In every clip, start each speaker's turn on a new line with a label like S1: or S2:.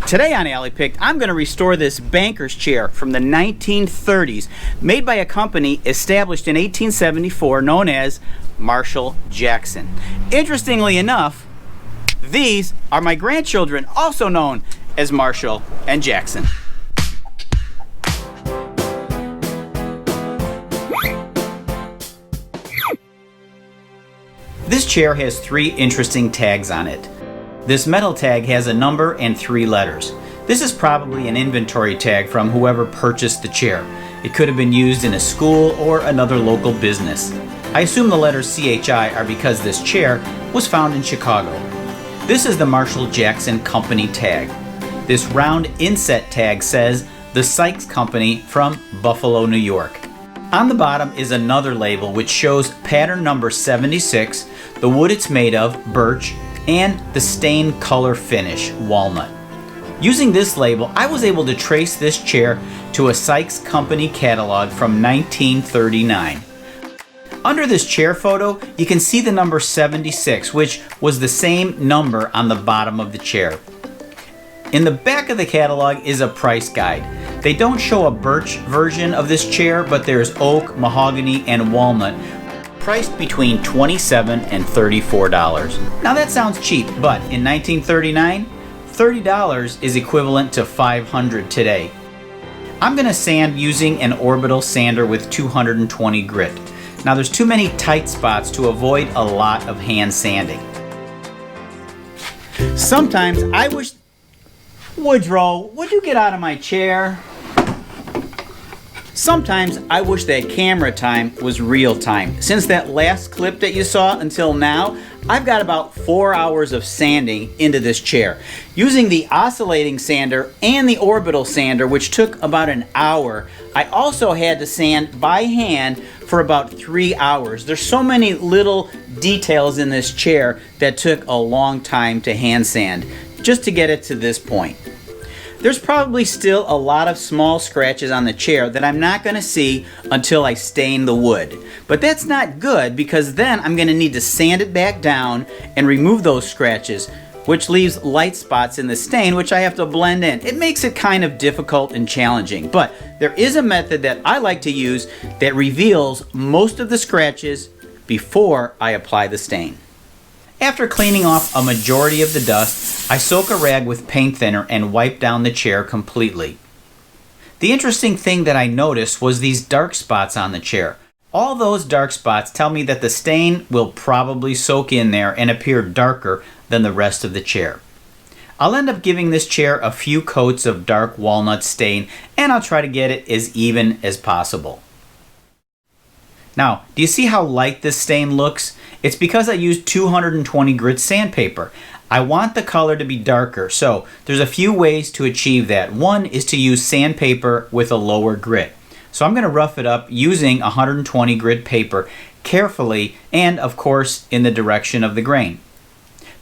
S1: Today on Alley Picked, I'm going to restore this banker's chair from the 1930s, made by a company established in 1874 known as Marshall Jackson. Interestingly enough, these are my grandchildren, also known as Marshall and Jackson. This chair has 3 interesting tags on it. This metal tag has a number and 3 letters. This is probably an inventory tag from whoever purchased the chair. It could have been used in a school or another local business. I assume the letters CHI are because this chair was found in Chicago. This is the Marshall Jackson Company tag. This round inset tag says the Sikes Company from Buffalo, New York. On the bottom is another label which shows pattern number 76, the wood it's made of, birch, and the stain color finish, walnut. Using this label, I was able to trace this chair to a Sikes Company catalog from 1939. Under this chair photo, you can see the number 76, which was the same number on the bottom of the chair. In the back of the catalog is a price guide. They don't show a birch version of this chair, but there's oak, mahogany, and walnut, priced between $27 and $34. Now that sounds cheap, but in 1939, $30 is equivalent to $500 today. I'm going to sand using an orbital sander with 220 grit. Now there's too many tight spots to avoid a lot of hand sanding. Sometimes I wish... Woodrow, would you get out of my chair? Sometimes I wish that camera time was real time. Since that last clip that you saw until now, I've got about 4 hours of sanding into this chair. Using the oscillating sander and the orbital sander, which took about an hour, I also had to sand by hand for about 3 hours. There's so many little details in this chair that took a long time to hand sand, just to get it to this point. There's probably still a lot of small scratches on the chair that I'm not going to see until I stain the wood. But that's not good, because then I'm going to need to sand it back down and remove those scratches, which leaves light spots in the stain which I have to blend in. It makes it kind of difficult and challenging, but there is a method that I like to use that reveals most of the scratches before I apply the stain. After cleaning off a majority of the dust, I soak a rag with paint thinner and wipe down the chair completely. The interesting thing that I noticed was these dark spots on the chair. All those dark spots tell me that the stain will probably soak in there and appear darker than the rest of the chair. I'll end up giving this chair a few coats of dark walnut stain, and I'll try to get it as even as possible. Now, do you see how light this stain looks? It's because I used 220 grit sandpaper. I want the color to be darker, so there's a few ways to achieve that. One is to use sandpaper with a lower grit. So I'm going to rough it up using 120 grit paper carefully and, of course, in the direction of the grain.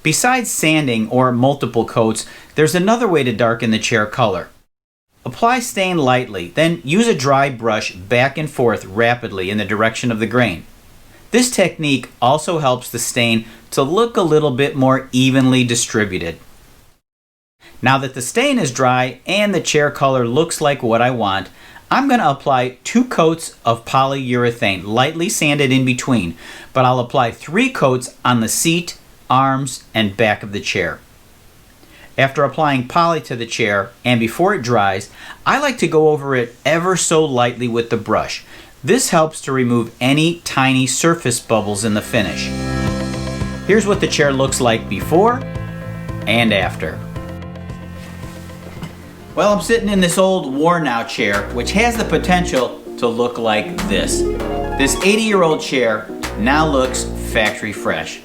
S1: Besides sanding or multiple coats, there's another way to darken the chair color. Apply stain lightly, then use a dry brush back and forth rapidly in the direction of the grain. This technique also helps the stain to look a little bit more evenly distributed. Now that the stain is dry and the chair color looks like what I want, I'm going to apply 2 coats of polyurethane, lightly sanded in between, but I'll apply 3 coats on the seat, arms, and back of the chair. After applying poly to the chair and before it dries, I like to go over it ever so lightly with the brush. This helps to remove any tiny surface bubbles in the finish. Here's what the chair looks like before and after. Well, I'm sitting in this old worn-out chair, which has the potential to look like this. This 80-year-old chair now looks factory fresh.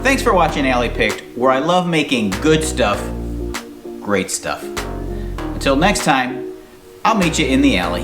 S1: Thanks for watching Alley Picked, where I love making good stuff, great stuff. Until next time, I'll meet you in the alley.